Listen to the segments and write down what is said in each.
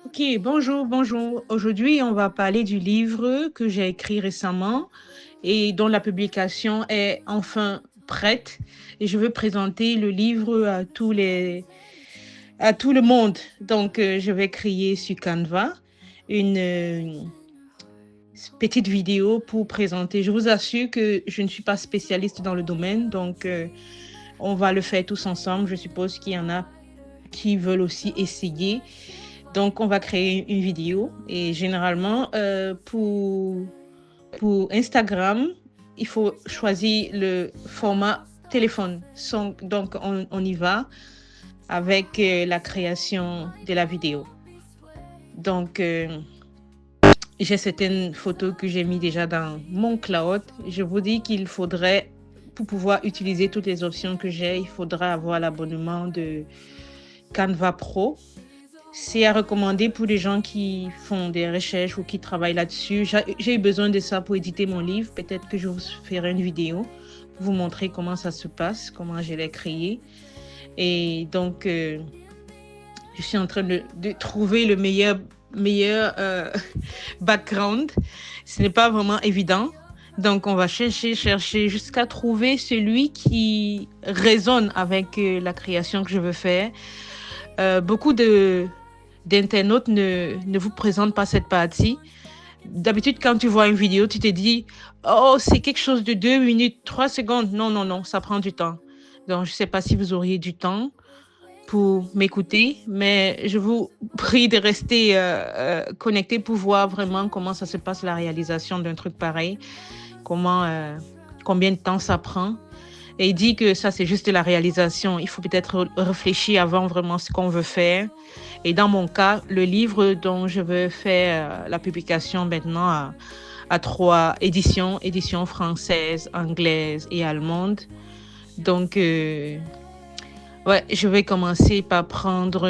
Ok, bonjour, bonjour. Aujourd'hui, on va parler du livre que j'ai écrit récemment et dont la publication est enfin prête. Et je veux présenter le livre à tout le monde. Donc, je vais créer sur Canva une petite vidéo pour présenter. Je vous assure que je ne suis pas spécialiste dans le domaine, donc on va le faire tous ensemble. Je suppose qu'il y en a qui veulent aussi essayer. Donc, on va créer une vidéo et généralement, pour Instagram, il faut choisir le format téléphone. Donc, on y va avec la création de la vidéo. Donc, j'ai certaines photos que j'ai mis déjà dans mon cloud. Je vous dis qu'il faudrait, pour pouvoir utiliser toutes les options que j'ai, il faudra avoir l'abonnement de Canva Pro. C'est à recommander pour les gens qui font des recherches ou qui travaillent là-dessus. J'ai eu besoin de ça pour éditer mon livre. Peut-être que je vous ferai une vidéo pour vous montrer comment ça se passe, comment je l'ai créé. Et donc, je suis en train de trouver le meilleur background. Ce n'est pas vraiment évident. Donc, on va chercher jusqu'à trouver celui qui résonne avec la création que je veux faire. Beaucoup d'internautes ne vous présentent pas cette partie. D'habitude, quand tu vois une vidéo, tu te dis, oh, c'est quelque chose de 2 minutes, 3 secondes. Non, non, non, ça prend du temps. Donc, je ne sais pas si vous auriez du temps pour m'écouter, mais je vous prie de rester connecté pour voir vraiment comment ça se passe la réalisation d'un truc pareil, combien de temps ça prend. Et il dit que ça, c'est juste la réalisation. Il faut peut-être réfléchir avant vraiment ce qu'on veut faire. Et dans mon cas, le livre dont je veux faire la publication maintenant à 3 éditions, édition française, anglaise et allemande. Donc, ouais, je vais commencer par prendre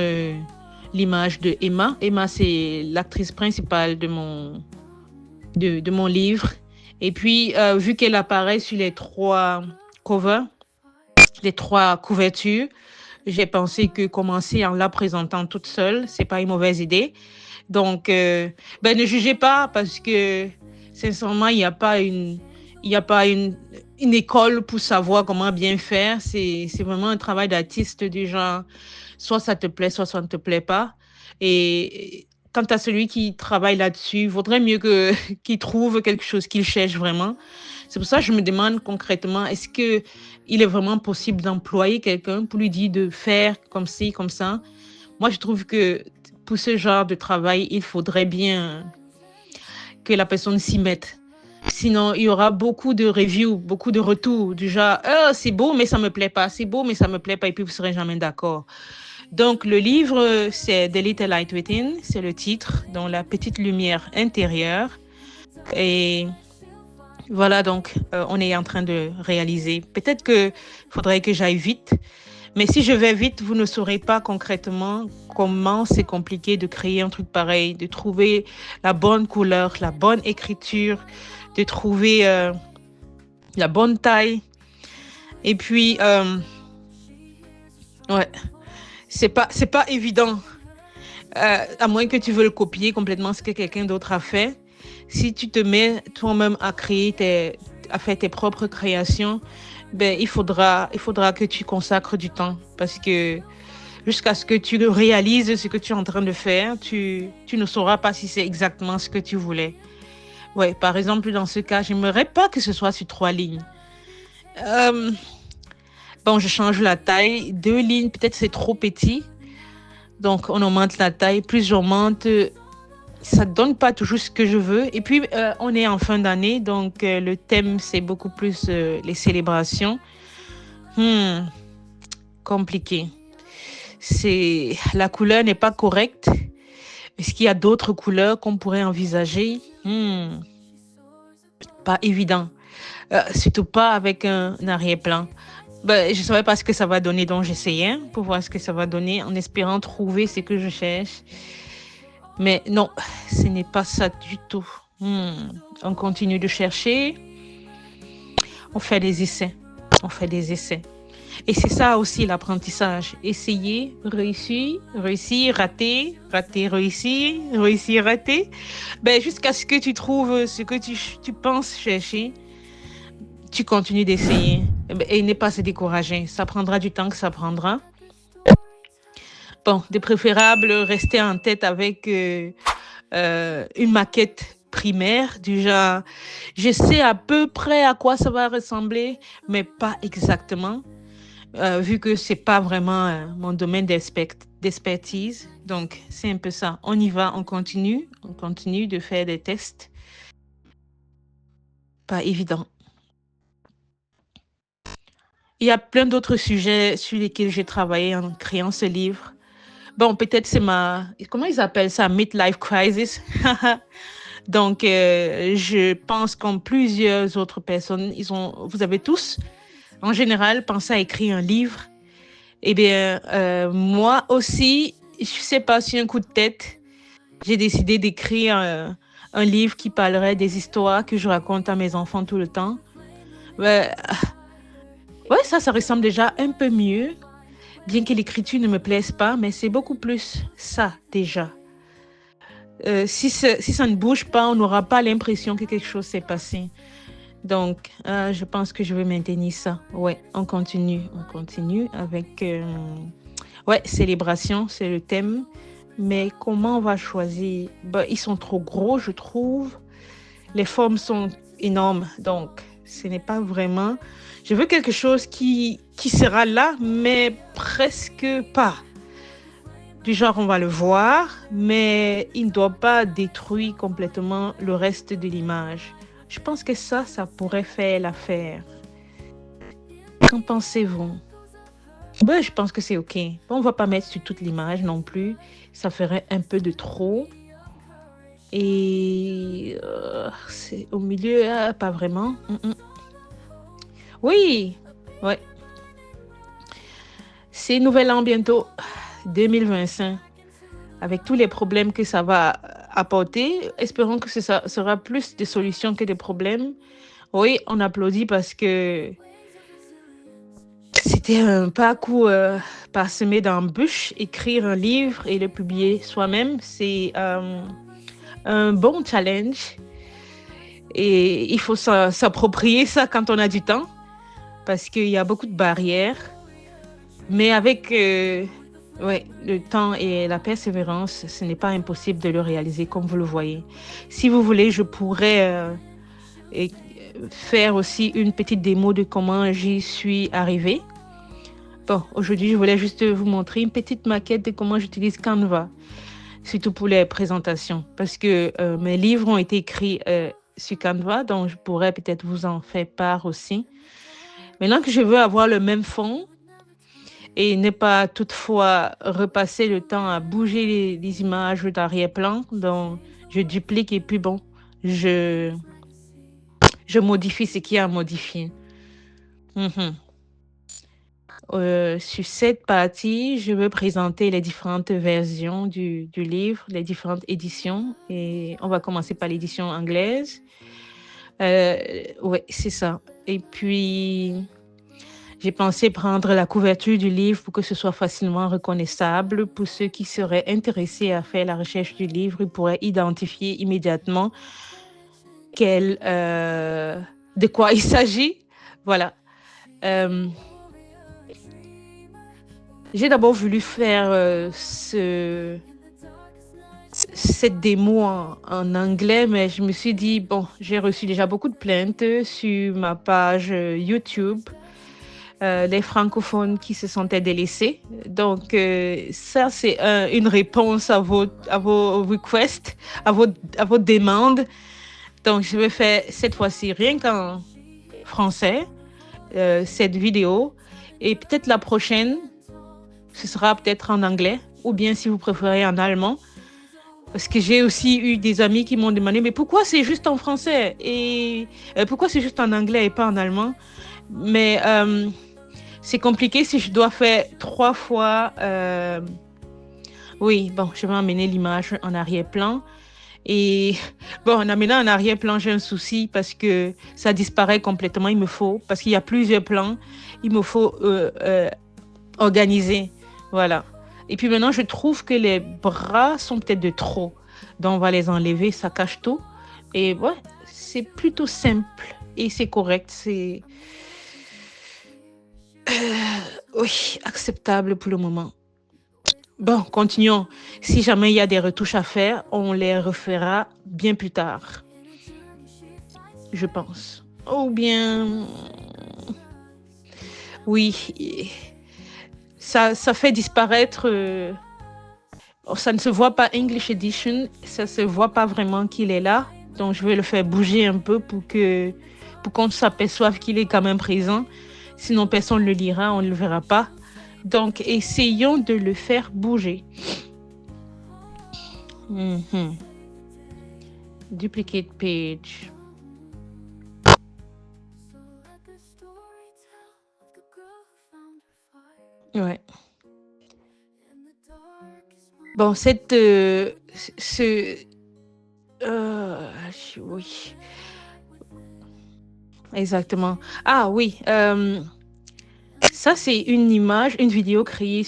l'image de Emma. Emma, c'est l'actrice principale de mon livre. Et puis, vu qu'elle apparaît sur les 3 covers, les 3 couvertures, j'ai pensé que commencer en la présentant toute seule, c'est pas une mauvaise idée. Donc, ben, ne jugez pas parce que, sincèrement, il y a pas une école pour savoir comment bien faire. C'est vraiment un travail d'artiste du genre, soit ça te plaît, soit ça ne te plaît pas. Et quant à celui qui travaille là-dessus, il vaudrait mieux qu'il trouve quelque chose qu'il cherche vraiment. C'est pour ça que je me demande concrètement, est-ce que il est vraiment possible d'employer quelqu'un pour lui dire de faire comme ci, comme ça? Moi, je trouve que pour ce genre de travail, il faudrait bien que la personne s'y mette. Sinon, il y aura beaucoup de reviews, beaucoup de retours du genre, oh, c'est beau, mais ça me plaît pas, c'est beau, mais ça me plaît pas, et puis vous serez jamais d'accord. Donc, le livre, c'est The Little Light Within, c'est le titre, dans la petite lumière intérieure. Et voilà, donc, on est en train de réaliser. Peut-être que faudrait que j'aille vite, mais si je vais vite, vous ne saurez pas concrètement comment c'est compliqué de créer un truc pareil, de trouver la bonne couleur, la bonne écriture, de trouver la bonne taille. Et puis, ouais, c'est pas évident. À moins que tu veux le copier complètement ce que quelqu'un d'autre a fait. Si tu te mets toi-même à à faire tes propres créations, ben, il faudra que tu consacres du temps parce que jusqu'à ce que tu le réalises ce que tu es en train de faire, tu ne sauras pas si c'est exactement ce que tu voulais. Ouais, par exemple, dans ce cas, j'aimerais pas que ce soit sur 3 lignes. Euh, bon, je change la taille. 2 lignes, peut-être c'est trop petit. Donc, on augmente la taille. Plus j'augmente, ça donne pas toujours ce que je veux. Et puis, on est en fin d'année, donc le thème, c'est beaucoup plus les célébrations. Hmm, compliqué. La couleur n'est pas correcte. Est-ce qu'il y a d'autres couleurs qu'on pourrait envisager? Pas évident. Surtout pas avec un arrière-plan. Ben, je ne savais pas ce que ça va donner, donc j'essayais pour voir ce que ça va donner en espérant trouver ce que je cherche. Mais non, ce n'est pas ça du tout. On continue de chercher. On fait des essais. On fait des essais. Et c'est ça aussi l'apprentissage. Essayer, réussir, réussir, rater, rater, réussir, réussir, rater. Ben, jusqu'à ce que tu trouves ce que tu penses chercher, tu continues d'essayer. Et ne pas se décourager. Ça prendra du temps que ça prendra. Bon, de préférable, rester en tête avec une maquette primaire du genre, je sais à peu près à quoi ça va ressembler, mais pas exactement, vu que c'est pas vraiment mon domaine d'expertise. Donc, c'est un peu ça. On y va, on continue de faire des tests. Pas évident. Il y a plein d'autres sujets sur lesquels j'ai travaillé en créant ce livre. Bon, peut-être c'est comment ils appellent ça, midlife crisis. Donc, je pense comme plusieurs autres personnes, vous avez tous, en général, pensé à écrire un livre. Eh bien, moi aussi, je sais pas, sur un coup de tête, j'ai décidé d'écrire un livre qui parlerait des histoires que je raconte à mes enfants tout le temps. Ouais, ouais, ça ressemble déjà un peu mieux, bien que l'écriture ne me plaise pas, mais c'est beaucoup plus ça déjà. Si ça ne bouge pas, on n'aura pas l'impression que quelque chose s'est passé. Donc, je pense que je vais maintenir ça. Ouais, on continue avec... ouais, célébration, c'est le thème. Mais comment on va choisir? Ben, ils sont trop gros, je trouve. Les formes sont énormes. Donc, ce n'est pas vraiment... Je veux quelque chose qui sera là, mais presque pas. Du genre, on va le voir, mais il ne doit pas détruire complètement le reste de l'image. Je pense que ça pourrait faire l'affaire. Qu'en pensez-vous? Ben, je pense que c'est OK. On ne va pas mettre sur toute l'image non plus. Ça ferait un peu de trop. Et c'est au milieu, pas vraiment. Oui, ouais. C'est Nouvel An bientôt, 2025. Avec tous les problèmes que ça va apporter, espérons que ça sera plus de solutions que de problèmes. Oui, on applaudit parce que c'était un parcours parsemé d'embûches. Écrire un livre et le publier soi-même, c'est un bon challenge. Et il faut s'approprier ça quand on a du temps, parce qu'il y a beaucoup de barrières. Mais avec ouais, le temps et la persévérance, ce n'est pas impossible de le réaliser comme vous le voyez. Si vous voulez, je pourrais faire aussi une petite démo de comment j'y suis arrivée. Bon, aujourd'hui, je voulais juste vous montrer une petite maquette de comment j'utilise Canva, surtout pour les présentations, parce que mes livres ont été écrits sur Canva, donc je pourrais peut-être vous en faire part aussi. Maintenant que je veux avoir le même fond, et ne pas toutefois repasser le temps à bouger les images d'arrière-plan. Donc, je duplique et puis bon, je modifie ce qui est à modifier. Sur cette partie, je veux présenter les différentes versions du livre, les différentes éditions. Et on va commencer par l'édition anglaise. Ouais, c'est ça. Et puis... j'ai pensé prendre la couverture du livre pour que ce soit facilement reconnaissable. Pour ceux qui seraient intéressés à faire la recherche du livre, ils pourraient identifier immédiatement de quoi il s'agit. Voilà. J'ai d'abord voulu faire cette démo en anglais, mais je me suis dit, bon, j'ai reçu déjà beaucoup de plaintes sur ma page YouTube. Les francophones qui se sentaient délaissés. Donc, ça, c'est une réponse à vos requests, à vos demandes. Donc, je vais faire cette fois-ci rien qu'en français, cette vidéo. Et peut-être la prochaine, ce sera peut-être en anglais, ou bien si vous préférez en allemand. Parce que j'ai aussi eu des amis qui m'ont demandé, mais pourquoi c'est juste en français? Et pourquoi c'est juste en anglais et pas en allemand? Mais... c'est compliqué si je dois faire 3 fois. Oui, bon, je vais emmener l'image en arrière-plan. Et bon, en amenant en arrière-plan, j'ai un souci parce que ça disparaît complètement. Parce qu'il y a plusieurs plans, il me faut organiser. Voilà. Et puis maintenant, je trouve que les bras sont peut-être de trop. Donc, on va les enlever, ça cache tout. Et ouais, c'est plutôt simple et c'est correct. C'est oui, acceptable pour le moment. Bon, continuons. Si jamais il y a des retouches à faire, on les refera bien plus tard, je pense. Ou bien, oui, ça fait disparaître. Ça ne se voit pas English Edition, ça se voit pas vraiment qu'il est là. Donc, je vais le faire bouger un peu pour qu'on s'aperçoive qu'il est quand même présent. Sinon, personne ne le lira, on ne le verra pas. Donc, essayons de le faire bouger. Duplicate page. Ouais. Bon, oui, exactement. Ah oui, ça c'est une vidéo créée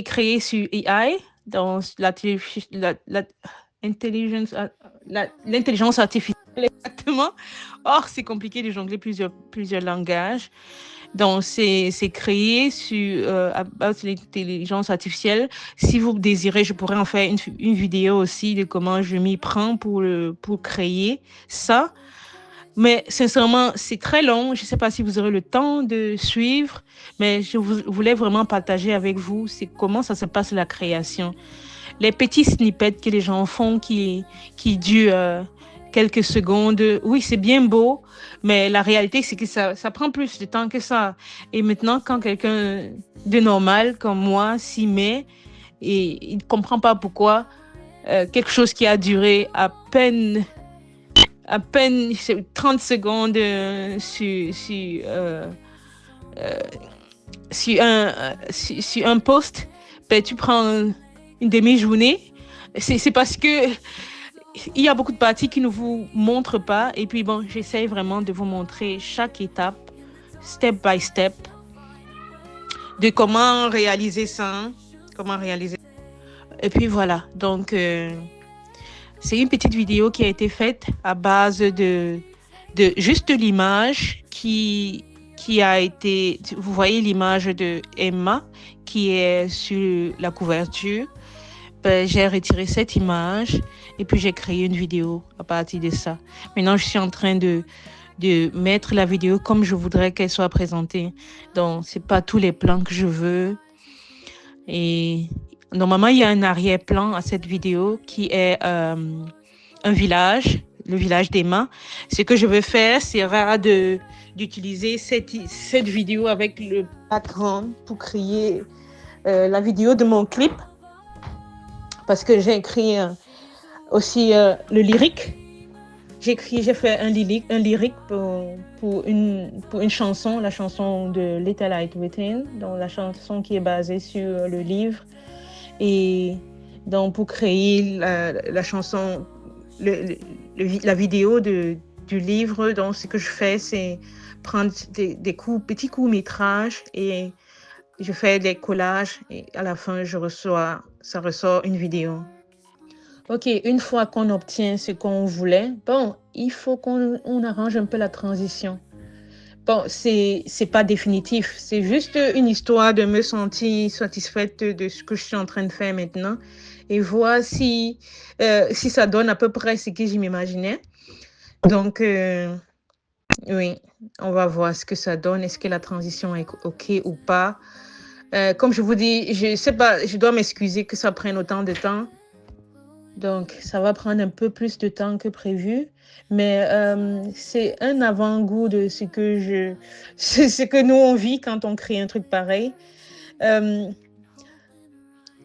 créée sur AI dans intelligence, l'intelligence artificielle, exactement. Or, c'est compliqué de jongler plusieurs langages. Donc, c'est créé sur l'intelligence artificielle. Si vous désirez, je pourrais en faire une vidéo aussi de comment je m'y prends pour créer ça. Mais sincèrement, c'est très long. Je ne sais pas si vous aurez le temps de suivre, mais je voulais vraiment partager avec vous c'est comment ça se passe la création. Les petits snippets que les gens font qui durent quelques secondes. Oui, c'est bien beau, mais la réalité, c'est que ça prend plus de temps que ça. Et maintenant, quand quelqu'un de normal comme moi s'y met et il ne comprend pas pourquoi quelque chose qui a duré à peine 30 secondes sur un post, ben, tu prends une demi-journée. C'est parce que il y a beaucoup de parties qui ne vous montrent pas. Et puis bon, j'essaie vraiment de vous montrer chaque étape, step by step, de comment réaliser ça. Comment réaliser. Et puis voilà, donc c'est une petite vidéo qui a été faite à base de juste l'image qui a été... Vous voyez l'image de Emma qui est sur la couverture. Ben, j'ai retiré cette image et puis j'ai créé une vidéo à partir de ça. Maintenant, je suis en train de mettre la vidéo comme je voudrais qu'elle soit présentée. Donc, c'est pas tous les plans que je veux. Et normalement, il y a un arrière-plan à cette vidéo qui est un village, le village d'Emma. Ce que je veux faire, c'est d'utiliser cette vidéo avec le background pour créer la vidéo de mon clip. Parce que j'ai écrit aussi le lyrique. J'ai fait un lyrique pour une chanson, la chanson de Little Light Within, donc la chanson qui est basée sur le livre. Et donc pour créer la chanson, la vidéo du livre, donc ce que je fais, c'est prendre des petits courts-métrages et je fais des collages et à la fin, ça ressort une vidéo. Ok, une fois qu'on obtient ce qu'on voulait, bon, il faut qu'on arrange un peu la transition. Bon, c'est pas définitif, c'est juste une histoire de me sentir satisfaite de ce que je suis en train de faire maintenant et voir si ça donne à peu près ce que je m'imaginais. Donc, oui, on va voir ce que ça donne. Est-ce que la transition est ok ou pas? Comme je vous dis, je sais pas, je dois m'excuser que ça prenne autant de temps. Donc, ça va prendre un peu plus de temps que prévu, mais c'est un avant-goût de ce que nous on vit quand on crée un truc pareil.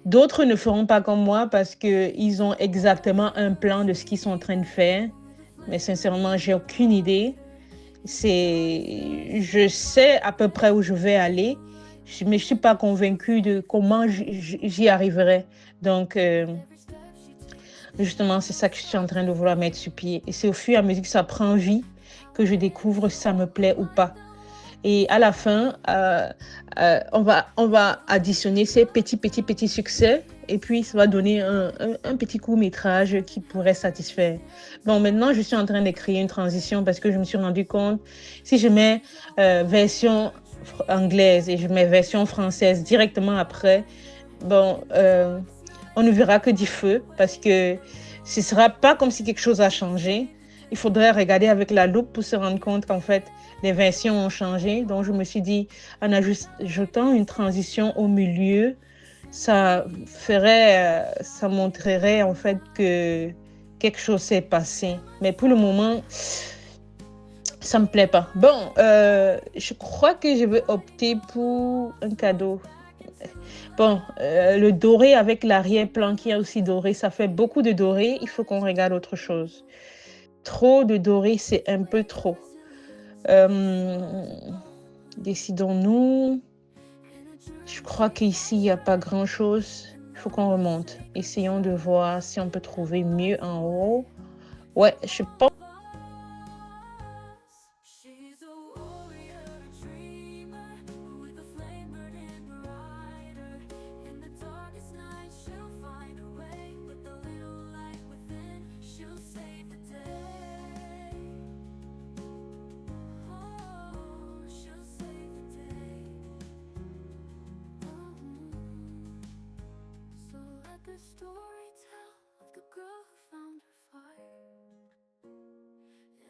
D'autres ne feront pas comme moi parce qu'ils ont exactement un plan de ce qu'ils sont en train de faire, mais sincèrement, j'ai aucune idée. Je sais à peu près où je vais aller, Mais je ne suis pas convaincue de comment j'y arriverai. Donc, justement, c'est ça que je suis en train de vouloir mettre sur pied. Et c'est au fur et à mesure que ça prend vie que je découvre si ça me plaît ou pas. Et à la fin, on va additionner ces petits succès. Et puis, ça va donner un petit court-métrage qui pourrait satisfaire. Bon, maintenant, je suis en train de créer une transition parce que je me suis rendu compte, si je mets version anglaise et je mets version française directement après, bon, on ne verra que du feu parce que ce ne sera pas comme si quelque chose a changé. Il faudrait regarder avec la loupe pour se rendre compte qu'en fait, les versions ont changé. Donc, je me suis dit, en ajoutant une transition au milieu, ça montrerait en fait que quelque chose s'est passé. Mais pour le moment, ça me plaît pas. Bon, je crois que je vais opter pour un cadeau. Bon, le doré avec l'arrière-plan qui est aussi doré, ça fait beaucoup de doré. Il faut qu'on regarde autre chose. Trop de doré, c'est un peu trop. Décidons-nous. Je crois qu'ici, il n'y a pas grand-chose. Il faut qu'on remonte. Essayons de voir si on peut trouver mieux en haut. Ouais, je pense. The story tell of the girl who found her fire.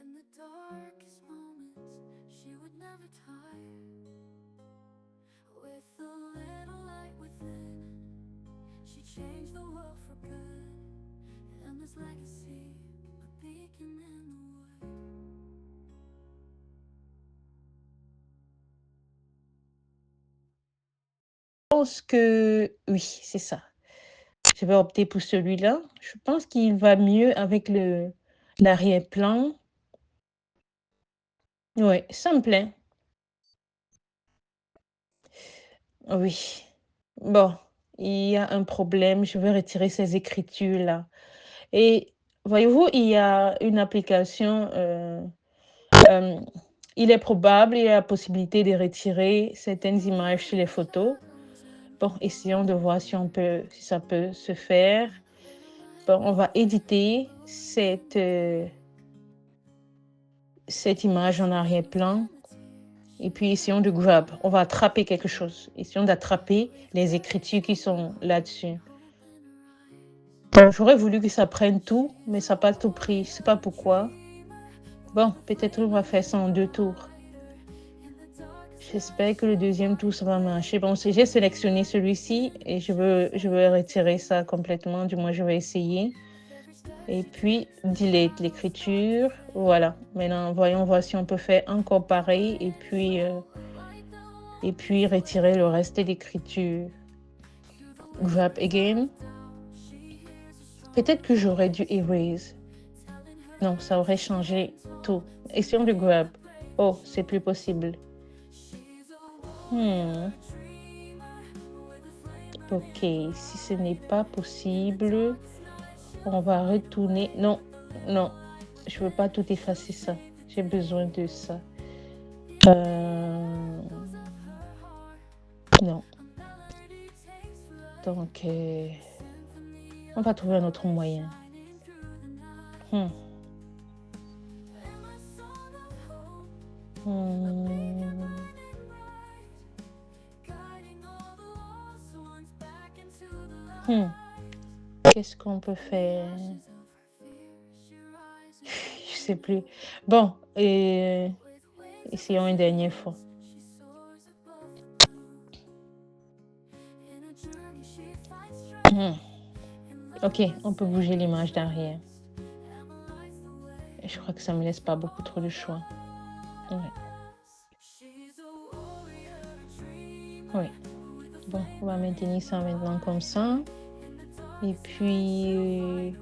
In the darkest moments, she would never tire. With a little light within, she changed the world for good. And this legacy, a beacon in the wood. Je pense que oui, c'est ça. Je vais opter pour celui-là. Je pense qu'il va mieux avec l'arrière-plan. Oui, ça me plaît. Oui. Bon, il y a un problème. Je vais retirer ces écritures-là. Et voyez-vous, il y a une application. Euh, il est probable, il y a la possibilité de retirer certaines images sur les photos. Bon, essayons de voir si ça peut se faire. Bon, on va éditer cette image en arrière-plan. Et puis, essayons de grab. On va attraper quelque chose. Essayons d'attraper les écritures qui sont là-dessus. Bon, j'aurais voulu que ça prenne tout, mais ça n'a pas tout pris. Je ne sais pas pourquoi. Bon, peut-être on va faire ça en 2 tours. J'espère que le deuxième tour, ça va marcher. Bon, j'ai sélectionné celui-ci et je veux retirer ça complètement. Du moins, je vais essayer. Et puis, delete l'écriture. Voilà. Maintenant, voyons voir si on peut faire encore pareil. Et puis retirer le reste de l'écriture. Grab again. Peut-être que j'aurais dû erase. Non, ça aurait changé tout. Essayons de grab. Oh, c'est plus possible. Ok, si ce n'est pas possible, on va retourner. Non, non, je veux pas tout effacer ça. J'ai besoin de ça. Non. Donc, on va trouver un autre moyen. Qu'est-ce qu'on peut faire? Je sais plus. Bon, essayons une dernière fois. Ok, on peut bouger l'image d'arrière. Je crois que ça me laisse pas beaucoup trop de choix. Ouais. Oui. Bon, on va maintenir ça maintenant comme ça. Et puis...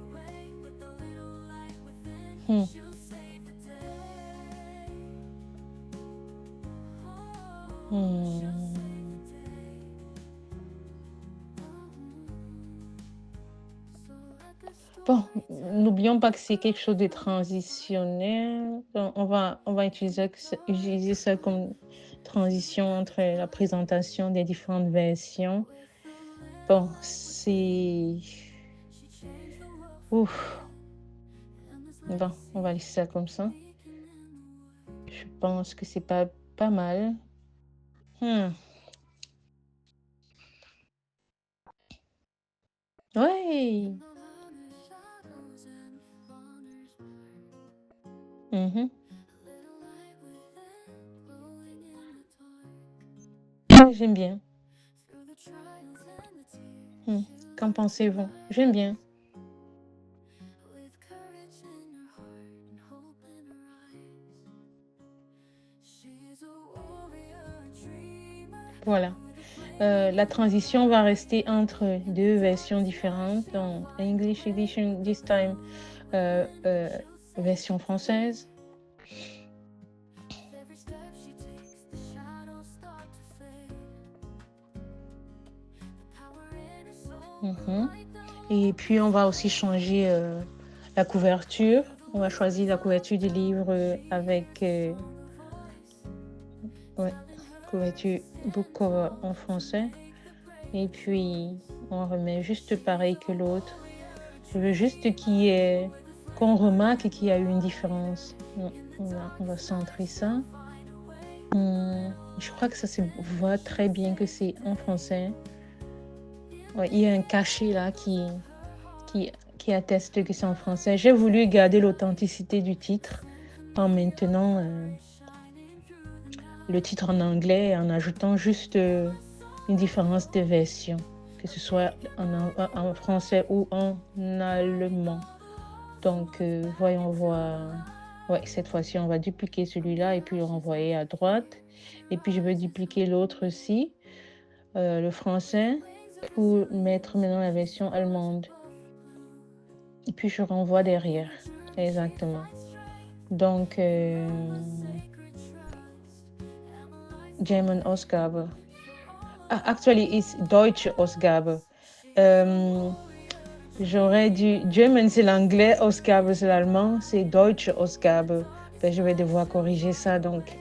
Bon, n'oublions pas que c'est quelque chose de transitionnel. Donc, on va utiliser ça comme transition entre la présentation des différentes versions. Bon, c'est... Ouf. Bon, on va laisser ça comme ça. Je pense que c'est pas mal. Ouais. Mhm. Ouais, j'aime bien. Qu'en pensez-vous? J'aime bien. Voilà. La transition va rester entre deux versions différentes. Donc, English edition, this time, version française. Et puis, on va aussi changer la couverture. On va choisir la couverture du livre avec couverture book cover en français. Et puis, on remet juste pareil que l'autre. Je veux juste qu'on remarque qu'il y a eu une différence. On va centrer ça. Je crois que ça se voit très bien que c'est en français. Ouais, il y a un cachet là qui atteste que c'est en français. J'ai voulu garder l'authenticité du titre en maintenant le titre en anglais et en ajoutant juste une différence de version, que ce soit en français ou en allemand. Donc, voyons voir. Ouais, cette fois-ci, on va dupliquer celui-là et puis le renvoyer à droite. Et puis, je vais dupliquer l'autre aussi, le français, pour mettre maintenant la version allemande. Et puis, je renvoie derrière. Exactement. Donc, German Ausgabe. Actually, it's Deutsche Ausgabe. J'aurais dû... German, c'est l'anglais, Ausgabe, c'est l'allemand, c'est Deutsche Ausgabe. Ben, je vais devoir corriger ça, donc...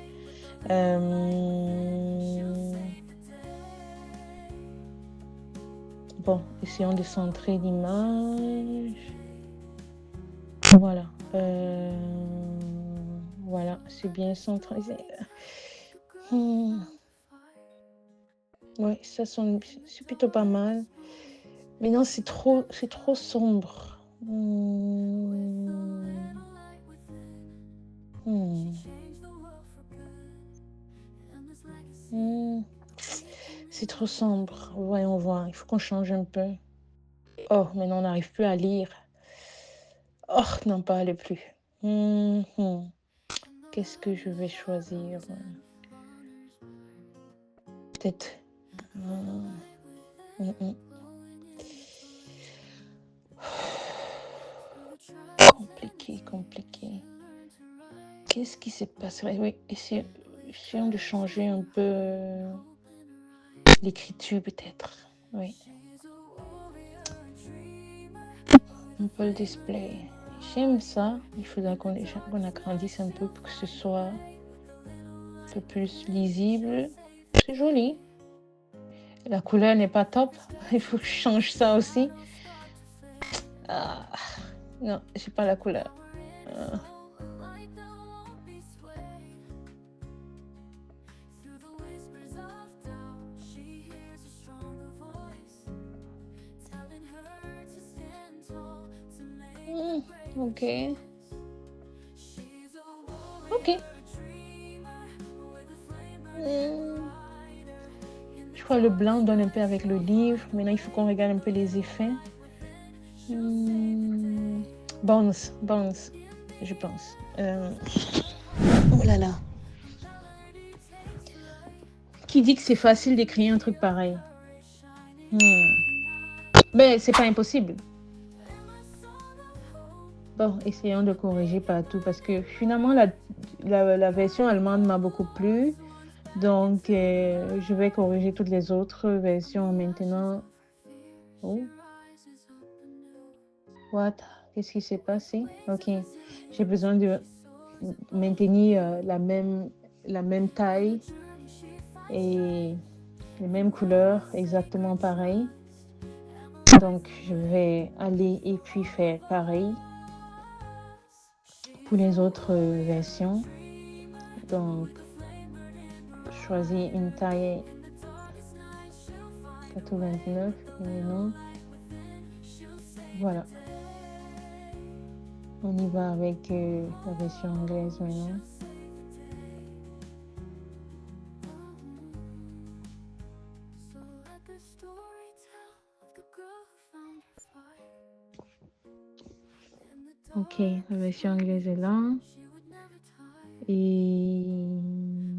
Bon, essayons de centrer l'image. Voilà. Voilà, c'est bien centré. Ouais, ça c'est plutôt pas mal. Mais non, c'est trop sombre. C'est trop sombre. Voyons voir. Il faut qu'on change un peu. Oh, maintenant on n'arrive plus à lire. Oh, n'en parle plus. Qu'est-ce que je vais choisir? Peut-être. Compliqué. Qu'est-ce qui se passerait? Oui, essayons de changer un peu l'écriture peut-être. Oui. Un peu le display. J'aime ça. Il faudra qu'on agrandisse un peu pour que ce soit un peu plus lisible. C'est joli. La couleur n'est pas top. Il faut que je change ça aussi. Non, j'ai pas la couleur. Ok. Je crois que le blanc donne un peu avec le livre. Maintenant, il faut qu'on regarde un peu les effets. Bounce, je pense. Oh là là. Qui dit que c'est facile d'écrire un truc pareil? Mais c'est pas impossible. Bon, essayons de corriger partout parce que finalement, la version allemande m'a beaucoup plu. Donc, je vais corriger toutes les autres versions maintenant. Oh. What? Qu'est-ce qui s'est passé? Ok. J'ai besoin de maintenir la même taille et les mêmes couleurs, exactement pareil. Donc, je vais aller et puis faire pareil pour les autres versions. Donc, choisis une taille 89 et non. Voilà. On y va avec la version anglaise maintenant. So let the story tell of the girl who found her fire. In the dark, Ok, la version anglaise est là. she would never tire. Et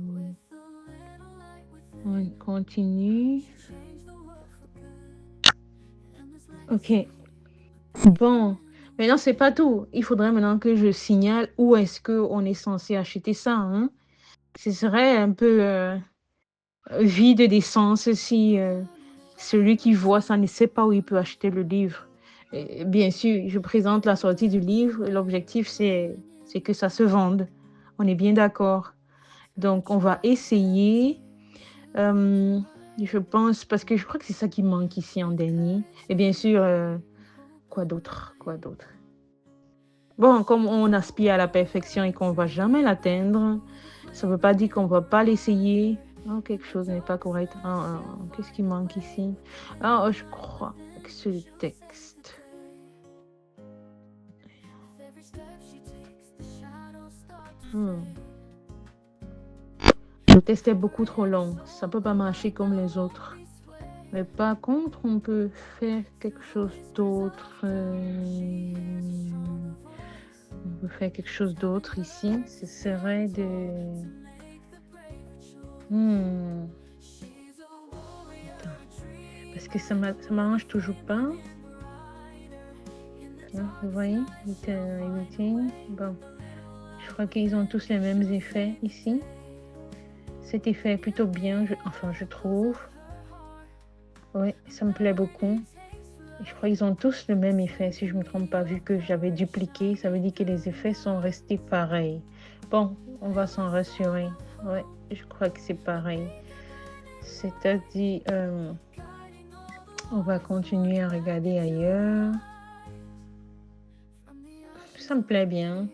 With a little light within, on continue. change the world for good. And this Ok. Bon, maintenant c'est pas tout. Il faudrait maintenant que je signale où est-ce qu'on est censé acheter ça, hein. Ce serait un peu vide d'essence si celui qui voit ça ne sait pas où il peut acheter le livre. Et bien sûr, je présente la sortie du livre. L'objectif, c'est que ça se vende. On est bien d'accord. Donc, on va essayer. Je pense, parce que je crois que c'est ça qui manque ici en dernier. Et bien sûr, quoi d'autre? Bon, comme on aspire à la perfection et qu'on ne va jamais l'atteindre, ça ne veut pas dire qu'on ne va pas l'essayer. Oh, quelque chose n'est pas correct. Qu'est-ce qui manque ici? Je crois que c'est le texte. every step she takes, the shadows start to Le texte est beaucoup trop long. Ça ne peut pas marcher comme les autres. Mais par contre, on peut faire quelque chose d'autre. On peut faire quelque chose d'autre ici. Ce serait de... Attends. Parce que ça m'arrange toujours pas. Là, vous voyez? Everything. Bon. Je crois qu'ils ont tous les mêmes effets ici. Cet effet est plutôt bien, je trouve. Oui, ça me plaît beaucoup. Je crois qu'ils ont tous le même effet, si je ne me trompe pas, vu que j'avais dupliqué. Ça veut dire que les effets sont restés pareils. Bon, on va s'en rassurer. Oui, je crois que c'est pareil. C'est-à-dire, on va continuer à regarder ailleurs. Ça me plaît bien.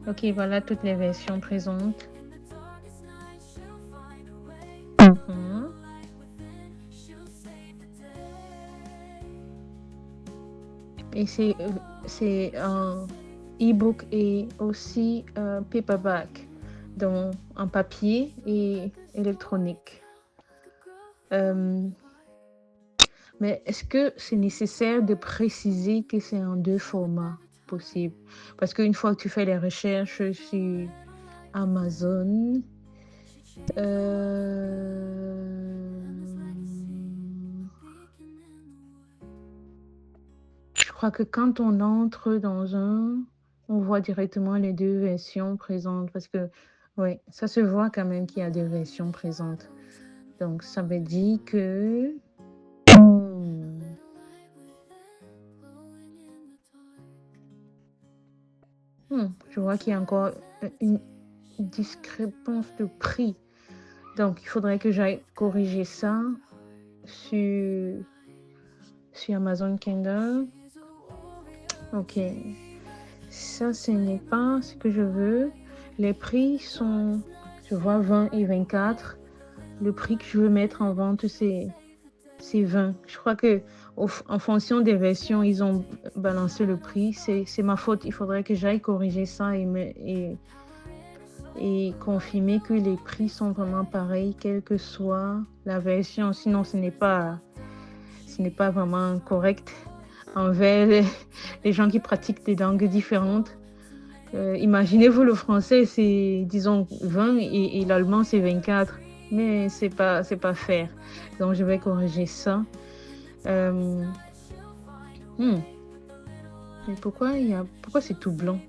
Ok, voilà toutes les versions présentes. Et c'est un e-book et aussi paperback, donc en papier et électronique. Mais est-ce que c'est nécessaire de préciser que c'est en 2 formats possibles? Parce qu'une fois que tu fais les recherches sur Amazon, je crois que quand on entre dans on voit directement les 2 versions présentes. Parce que, oui, ça se voit quand même qu'il y a 2 versions présentes. Donc, ça veut dire que... je vois qu'il y a encore une discrépance de prix. Donc, il faudrait que j'aille corriger ça sur Amazon Kindle. Ok. Ça, ce n'est pas ce que je veux. Les prix sont, je vois 20 et 24. Le prix que je veux mettre en vente, c'est 20. Je crois que en fonction des versions, ils ont balancé le prix. C'est ma faute. Il faudrait que j'aille corriger ça et confirmer que les prix sont vraiment pareils, quelle que soit la version. Sinon, ce n'est pas vraiment correct envers les gens qui pratiquent des langues différentes. Imaginez-vous, le français, c'est, disons, 20 et l'allemand, c'est 24. Mais c'est pas faire. Donc, je vais corriger ça. Euh, hmm, Mais pourquoi c'est tout blanc?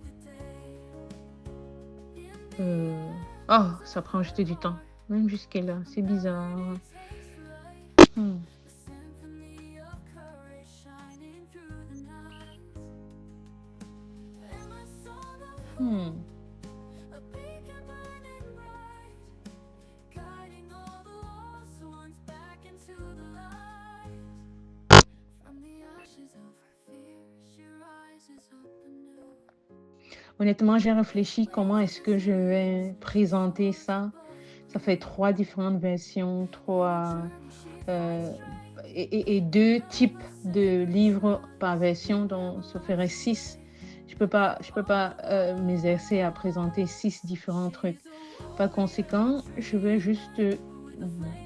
Oh, ça prend juste du temps. Même jusqu'à là, c'est bizarre. Hmm, hmm. Honnêtement, j'ai réfléchi comment est-ce que je vais présenter ça. Ça fait 3 différentes versions, 3 euh, et 2 types de livres par version, donc ça ferait 6. Je peux pas m'exercer à présenter 6 différents trucs. Par conséquent, je vais juste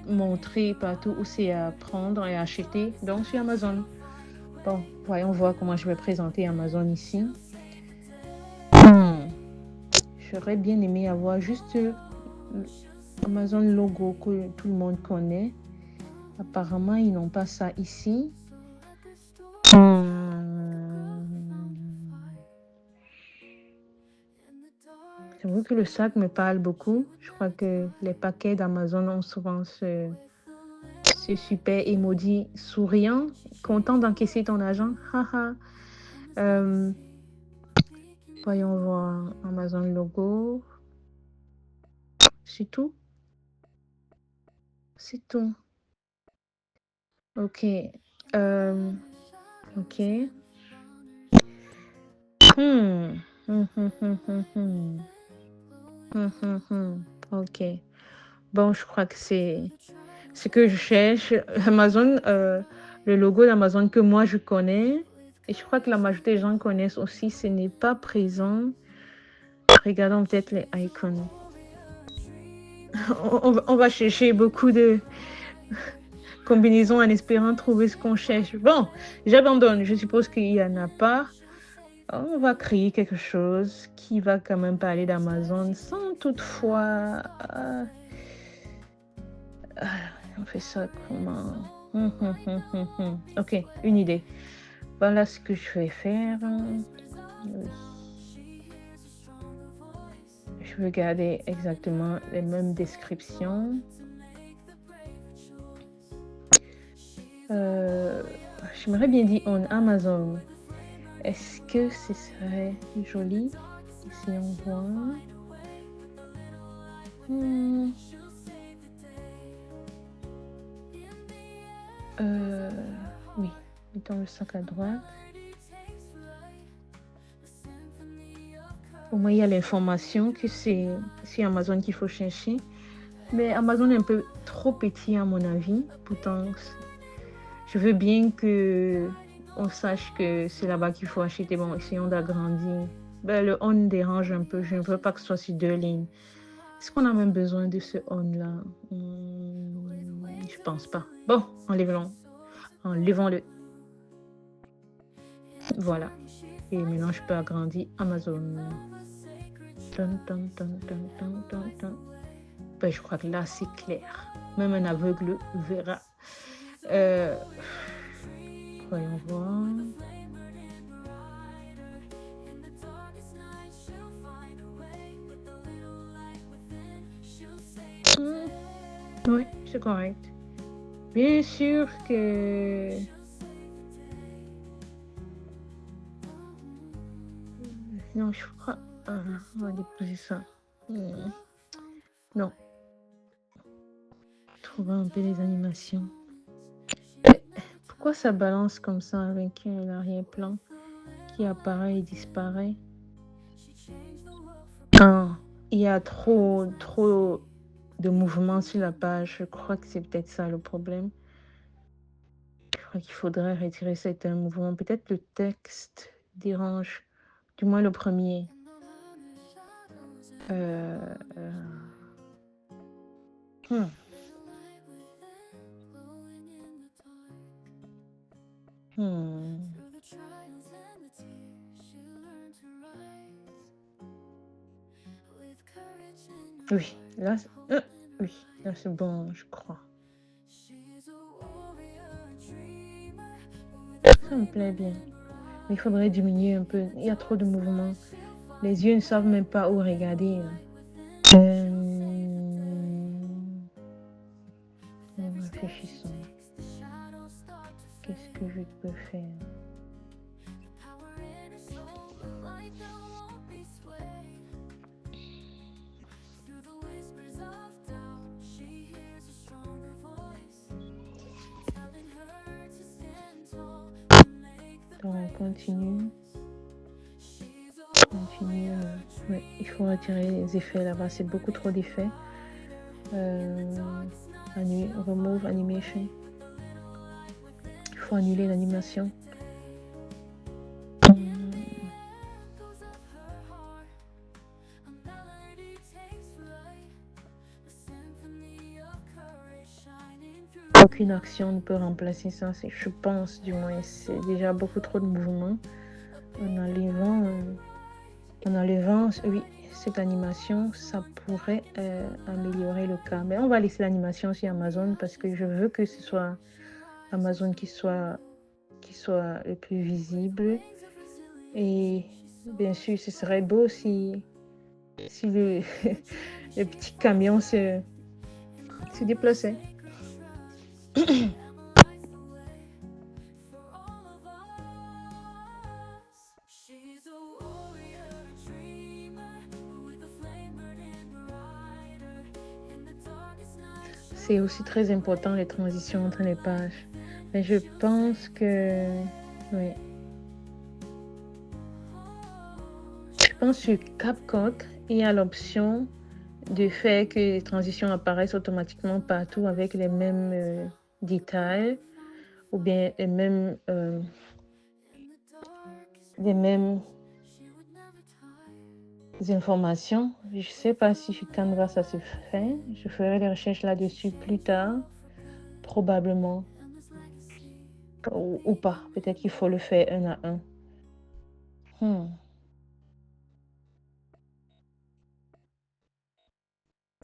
montrer partout où c'est à prendre et acheter, donc sur Amazon. Bon, voyons voir comment je vais présenter Amazon ici. Hmm. J'aurais bien aimé avoir juste Amazon logo que tout le monde connaît. Apparemment, ils n'ont pas ça ici. J'avoue que le sac me parle beaucoup. Je crois que les paquets d'Amazon ont souvent ce super emoji souriant, content d'encaisser ton argent. Haha. Euh, Voyons voir Amazon logo. C'est tout. C'est tout. Ok. Ok. Hmm. Hmm, hmm, hmm, hmm, hmm. Ok. Bon, je crois que c'est ce que je cherche. Amazon, le logo d'Amazon que moi je connais, et je crois que la majorité des gens connaissent aussi, ce n'est pas présent. Regardons peut-être les icônes. On va chercher beaucoup de combinaisons en espérant trouver ce qu'on cherche. Bon, j'abandonne. Je suppose qu'il n'y en a pas. On va créer quelque chose qui va quand même parler d'Amazon sans toutefois... on fait ça comment? Ok, une idée. Voilà ce que je vais faire. Je vais garder exactement les mêmes descriptions. J'aimerais bien dire on Amazon. Est-ce que ce serait joli? Si on voit. Oui, mettons le sac à droite. Au moins, il y a l'information que c'est Amazon qu'il faut chercher. Mais Amazon est un peu trop petit à mon avis. Pourtant, je veux bien que on sache que c'est là-bas qu'il faut acheter. Bon, essayons d'agrandir. Ben, le on dérange un peu. Je ne veux pas que ce soit sur 2 lignes. Est-ce qu'on a même besoin de ce on-là? Je pense pas. Bon, enlevons-le. Voilà. Et maintenant, je peux agrandir Amazon. Ben, je crois que là, c'est clair. Même un aveugle verra. Voyons voir. Oui, c'est correct. Bien sûr que... Non, je crois... on va déposer ça. Non. Trouver un peu les animations. Pourquoi ça balance comme ça avec l'arrière-plan qui apparaît et disparaît? Il y a trop de mouvements sur la page. Je crois que c'est peut-être ça le problème. Je crois qu'il faudrait retirer certains mouvements. Peut-être le texte dérange. Du moins le premier. Oui, oui, là c'est bon, je crois. Ça me plaît bien. Mais il faudrait diminuer un peu. Il y a trop de mouvements. Les yeux ne savent même pas où regarder, hein. Réfléchissons. Qu'est-ce que je peux faire? Donc, on continue. Continue. Ouais, il faut retirer les effets là-bas. C'est beaucoup trop d'effets. Remove animation. Il faut annuler l'animation. Aucune action ne peut remplacer ça. Je pense, du moins, c'est déjà beaucoup trop de mouvements. En enlevant, oui, cette animation, ça pourrait améliorer le cas. Mais on va laisser l'animation sur Amazon parce que je veux que ce soit Amazon qui soit le plus visible. Et bien sûr, ce serait beau si le, le petit camion se déplaçait. C'est aussi très important les transitions entre les pages. Mais je pense que oui. Je pense sur CapCut, il y a l'option de faire que les transitions apparaissent automatiquement partout avec les mêmes détails ou bien les mêmes informations. Je ne sais pas si sur Canva ça se fait. Je ferai des recherches là-dessus plus tard, probablement. Ou pas. Peut-être qu'il faut le faire un à un.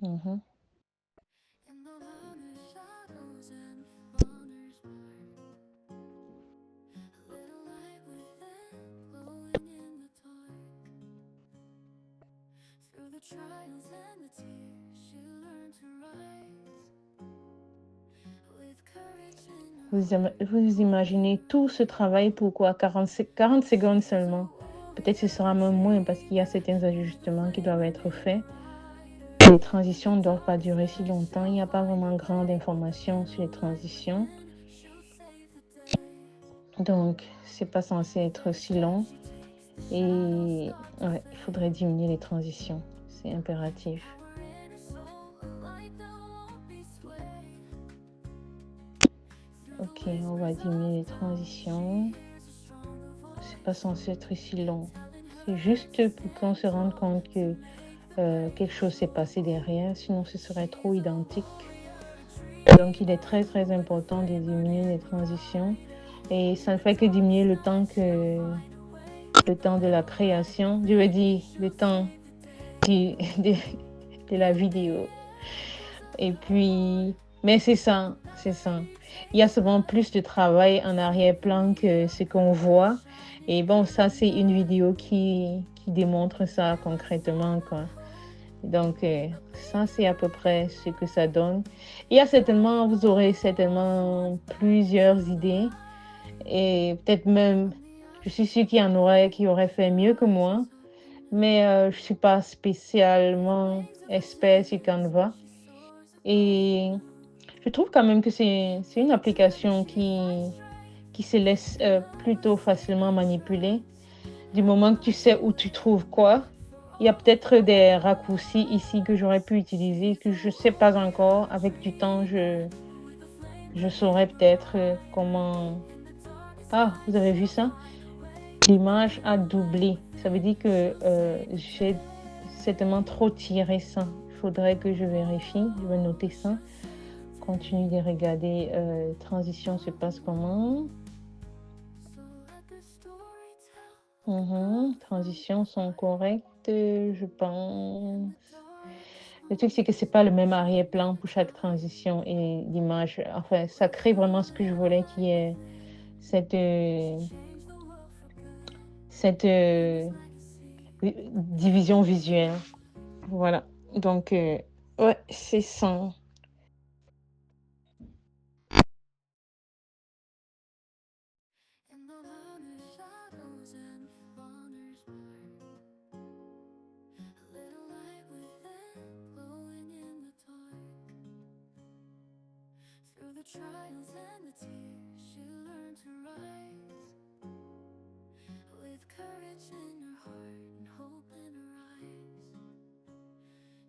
Mhm. Vous imaginez tout ce travail pourquoi 40 secondes seulement. Peut-être que ce sera même moins parce qu'il y a certains ajustements qui doivent être faits. Les transitions ne doivent pas durer si longtemps. Il n'y a pas vraiment grande information sur les transitions. Donc, c'est pas censé être si long. Et ouais, il faudrait diminuer les transitions. C'est impératif. Ok, on va diminuer les transitions. C'est pas censé être si long. C'est juste pour qu'on se rende compte que quelque chose s'est passé derrière, sinon ce serait trop identique. Donc, il est très, très important de diminuer les transitions. Et ça ne fait que diminuer le temps de la création. Je veux dire, le temps de la vidéo. Et puis, mais c'est ça. Il y a souvent plus de travail en arrière-plan que ce qu'on voit. Et bon, ça, c'est une vidéo qui démontre ça concrètement, quoi. Donc, ça, c'est à peu près ce que ça donne. Vous aurez certainement plusieurs idées. Et peut-être même, je suis sûre qu'il y en aurait qui auraient fait mieux que moi. Mais je ne suis pas spécialement expert sur Canva. Et je trouve quand même que c'est une application qui se laisse plutôt facilement manipuler. Du moment que tu sais où tu trouves quoi, il y a peut-être des raccourcis ici que j'aurais pu utiliser, que je ne sais pas encore. Avec du temps, je saurais peut-être comment... Ah, vous avez vu ça? L'image a doublé. Ça veut dire que j'ai certainement trop tiré ça. Il faudrait que je vérifie. Je vais noter ça. Continue de regarder. Transition se passe comment? Transitions sont correctes, je pense. Le truc, c'est que c'est pas le même arrière-plan pour chaque transition et l'image. Enfin, ça crée vraiment ce que je voulais, qui est cette, cette division visuelle. Voilà. Donc, ouais, c'est ça. In the haunted shadows and wanders by. A little light within, glowing in the dark. Through the trials and the tears, she learned to rise. With courage in her heart and hope in her eyes.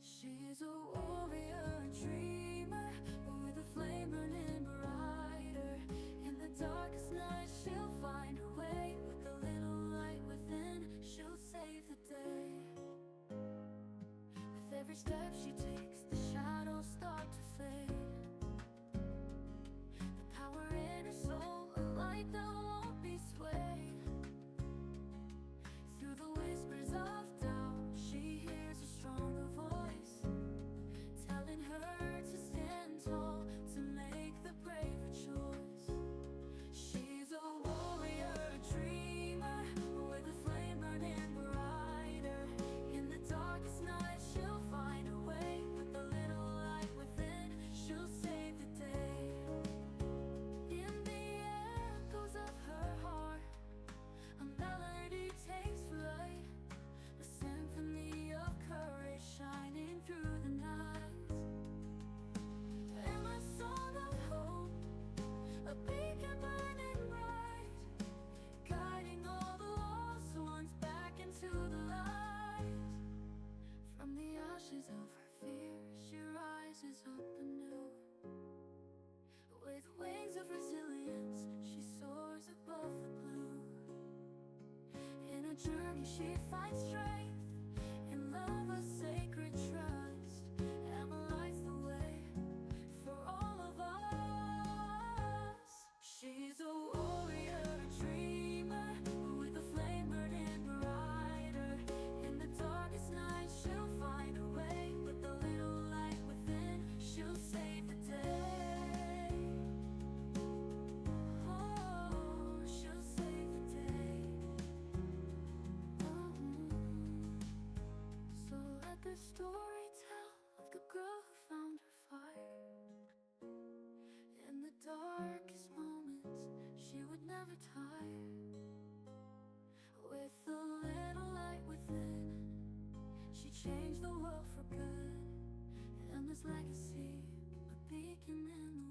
She's a warrior, a dreamer, with a flame burning brighter. In the darkest night she'll find her way. With the little light within, she'll save the day. With every step she takes, the shadows start to fade. The power in her soul, a light that won't be swayed. Through the whispers of doubt, she hears a stronger voice, telling her to stand tall, to make the braver choice. She's a warrior, a dreamer, with a flame burning brighter. In the darkest night she'll find her way. With the little light within, she'll save the day. In the echoes of her heart, a melody takes flight, a symphony of courage shining through the night. And a song of hope, a beacon burning bright, guiding all the lost ones back into the light. From the ashes of her fear, she rises up anew. With wings of resilience, she soars above the blue. In a journey she finds strength, in love a sacred trust. Emma lights the way for all of us. She's a warrior, a dreamer, with a flame burning brighter. In the darkest night she'll find her way. With the little light within, she'll save the day. Oh, she'll save the day. So let the story tell of the girl who found her fire. In the darkest moments, she would never tire. With the little light within, she changed the world for good. And this legacy, a beacon in the